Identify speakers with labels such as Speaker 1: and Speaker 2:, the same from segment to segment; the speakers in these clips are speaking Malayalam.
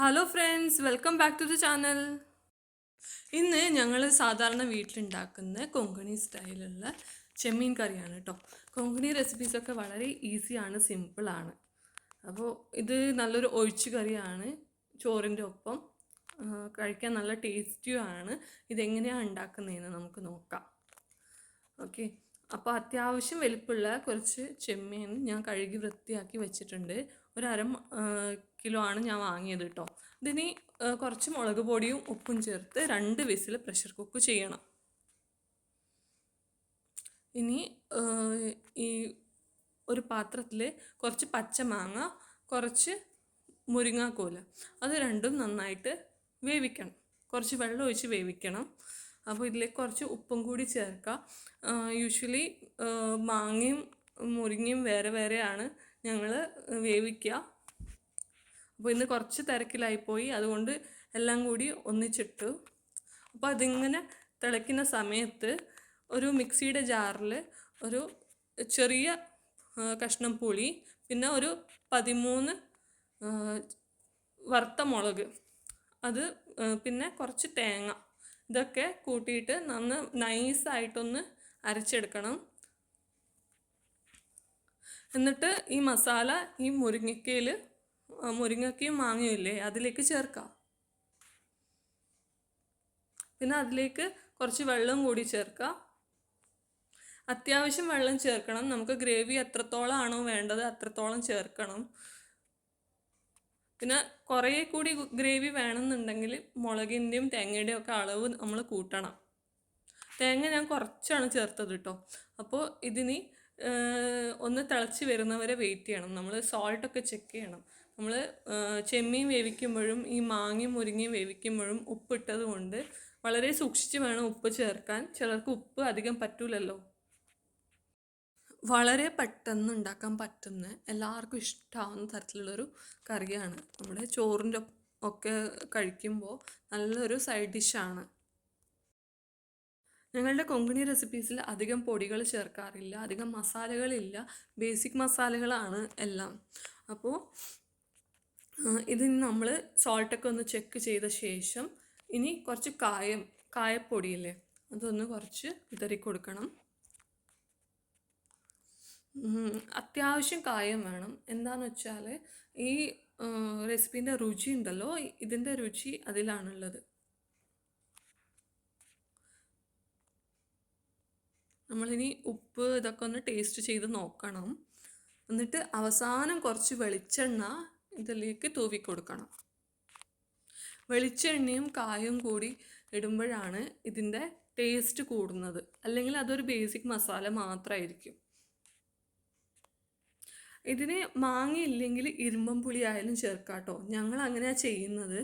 Speaker 1: Hello friends, welcome back to the channel. ഇന്ന് ഞങ്ങൾ സാധാരണ വീട്ടിലുണ്ടാക്കുന്ന കൊങ്കണി സ്റ്റൈലുള്ള ചെമ്മീൻ കറിയാണ് കേട്ടോ. കൊങ്കണി റെസിപ്പീസൊക്കെ വളരെ ഈസിയാണ്, സിമ്പിളാണ്. അപ്പോൾ ഇത് നല്ലൊരു ഒഴിച്ചു കറിയാണ്, ചോറിൻ്റെ ഒപ്പം കഴിക്കാൻ നല്ല ടേസ്റ്റിയുമാണ്. ഇതെങ്ങനെയാണ് ഉണ്ടാക്കുന്നതെന്ന് നമുക്ക് നോക്കാം. ഓക്കെ, അപ്പോൾ അത്യാവശ്യം വലിപ്പമുള്ള കുറച്ച് ചെമ്മീൻ ഞാൻ കഴുകി വൃത്തിയാക്കി വെച്ചിട്ടുണ്ട്. ഒരു കിലോ ആണ് ഞാൻ വാങ്ങിയത് കേട്ടോ. ഇതിന് കുറച്ച് മുളക് പൊടിയും ഉപ്പും ചേർത്ത് 2 വിസിൽ പ്രഷർ കുക്ക് ചെയ്യണം. ഇനി ഈ ഒരു പാത്രത്തിൽ കുറച്ച് പച്ചമാങ്ങ, കുറച്ച് മുരിങ്ങാക്കോല്, അത് രണ്ടും നന്നായിട്ട് വേവിക്കണം. കുറച്ച് വെള്ളം ഒഴിച്ച് വേവിക്കണം. അപ്പോൾ ഇതിലേക്ക് കുറച്ച് ഉപ്പും കൂടി ചേർക്കുക. യൂഷ്വലി മാങ്ങയും മുരിങ്ങയും വേറെ വേറെയാണ് ഞങ്ങൾ വേവിക്കുക. അപ്പോൾ ഇന്ന് കുറച്ച് തിരക്കിലായിപ്പോയി, അതുകൊണ്ട് എല്ലാം കൂടി ഒന്നിച്ചിട്ടു. അപ്പോൾ അതിങ്ങനെ തിളയ്ക്കുന്ന സമയത്ത് ഒരു മിക്സിയുടെ ജാറിൽ ഒരു ചെറിയ കഷ്ണം പുളി, പിന്നെ ഒരു 13 വറുത്ത മുളക്, അത് പിന്നെ കുറച്ച് തേങ്ങ, ഇതൊക്കെ കൂട്ടിയിട്ട് നൈസായിട്ടൊന്ന് അരച്ചെടുക്കണം. എന്നിട്ട് ഈ മസാല ഈ മുരിങ്ങക്കയും മാങ്ങയും ഇല്ലേ, അതിലേക്ക് ചേർക്കാം. പിന്നെ അതിലേക്ക് കുറച്ച് വെള്ളം കൂടി ചേർക്കാം. അത്യാവശ്യം വെള്ളം ചേർക്കണം. നമുക്ക് ഗ്രേവി എത്രത്തോളം ആണോ വേണ്ടത് അത്രത്തോളം ചേർക്കണം. പിന്നെ കുറേ കൂടി ഗ്രേവി വേണമെന്നുണ്ടെങ്കിൽ മുളകിൻ്റെയും തേങ്ങയുടെയും ഒക്കെ അളവ് നമ്മൾ കൂട്ടണം. തേങ്ങ ഞാൻ കുറച്ചാണ് ചേർത്തത് കേട്ടോ. അപ്പോൾ ഇതിന് ഒന്ന് തിളച്ച് വരുന്നവരെ വെയിറ്റ് ചെയ്യണം. നമ്മൾ സോൾട്ടൊക്കെ ചെക്ക് ചെയ്യണം. നമ്മൾ ചെമ്മീൻ വേവിക്കുമ്പോഴും ഈ മാങ്ങയും മുരിങ്ങയും വേവിക്കുമ്പോഴും ഉപ്പിട്ടത് കൊണ്ട് വളരെ സൂക്ഷിച്ച് വേണം ഉപ്പ് ചേർക്കാൻ. ചിലർക്ക് ഉപ്പ് അധികം പറ്റൂലല്ലോ. വളരെ പെട്ടെന്ന് ഉണ്ടാക്കാൻ പറ്റുന്ന, എല്ലാവർക്കും ഇഷ്ടമാവുന്ന തരത്തിലുള്ളൊരു കറിയാണ്. നമ്മുടെ ചോറിൻ്റെ ഒക്കെ കഴിക്കുമ്പോൾ നല്ലൊരു സൈഡ് ഡിഷാണ്. ഞങ്ങളുടെ കൊങ്കണി റെസിപ്പീസിൽ അധികം പൊടികൾ ചേർക്കാറില്ല, അധികം മസാലകളില്ല, ബേസിക് മസാലകളാണ് എല്ലാം. അപ്പോൾ ഇതിന് നമ്മൾ സോൾട്ടൊക്കെ ഒന്ന് ചെക്ക് ചെയ്ത ശേഷം ഇനി കുറച്ച് കായപ്പൊടിയില്ലേ, അതൊന്ന് കുറച്ച് വിതറി കൊടുക്കണം. അത്യാവശ്യം കായം വേണം. എന്താണെന്ന് വെച്ചാൽ ഈ റെസിപ്പീൻ്റെ രുചി ഉണ്ടല്ലോ, ഇതിൻ്റെ രുചി അതിലാണുള്ളത്. നമ്മളിനി ഉപ്പ് ഇതൊക്കെ ഒന്ന് ടേസ്റ്റ് ചെയ്ത് നോക്കണം. എന്നിട്ട് അവസാനം കുറച്ച് വെളിച്ചെണ്ണ ഇതിലേക്ക് തൂവി കൊടുക്കണം. വെളിച്ചെണ്ണയും കായും കൂടി ഇടുമ്പോഴാണ് ഇതിൻ്റെ ടേസ്റ്റ് കൂടുന്നത്. അല്ലെങ്കിൽ അതൊരു ബേസിക് മസാല മാത്രമായിരിക്കും. ഇതിന് മാങ്ങയില്ലെങ്കിൽ ഇരുമ്പം പുളി ആയാലും ചേർക്കാം കേട്ടോ. ഞങ്ങൾ അങ്ങനെയാണ് ചെയ്യുന്നത്.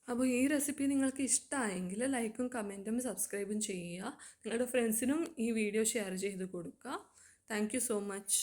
Speaker 1: അപ്പോൾ ഈ റെസിപ്പി നിങ്ങൾക്ക് ഇഷ്ടമായെങ്കിൽ ലൈക്കും കമൻറ്റും സബ്സ്ക്രൈബും ചെയ്യുക. നിങ്ങളുടെ ഫ്രണ്ട്സിനും ഈ വീഡിയോ ഷെയർ ചെയ്ത് കൊടുക്കുക. Thank you so much.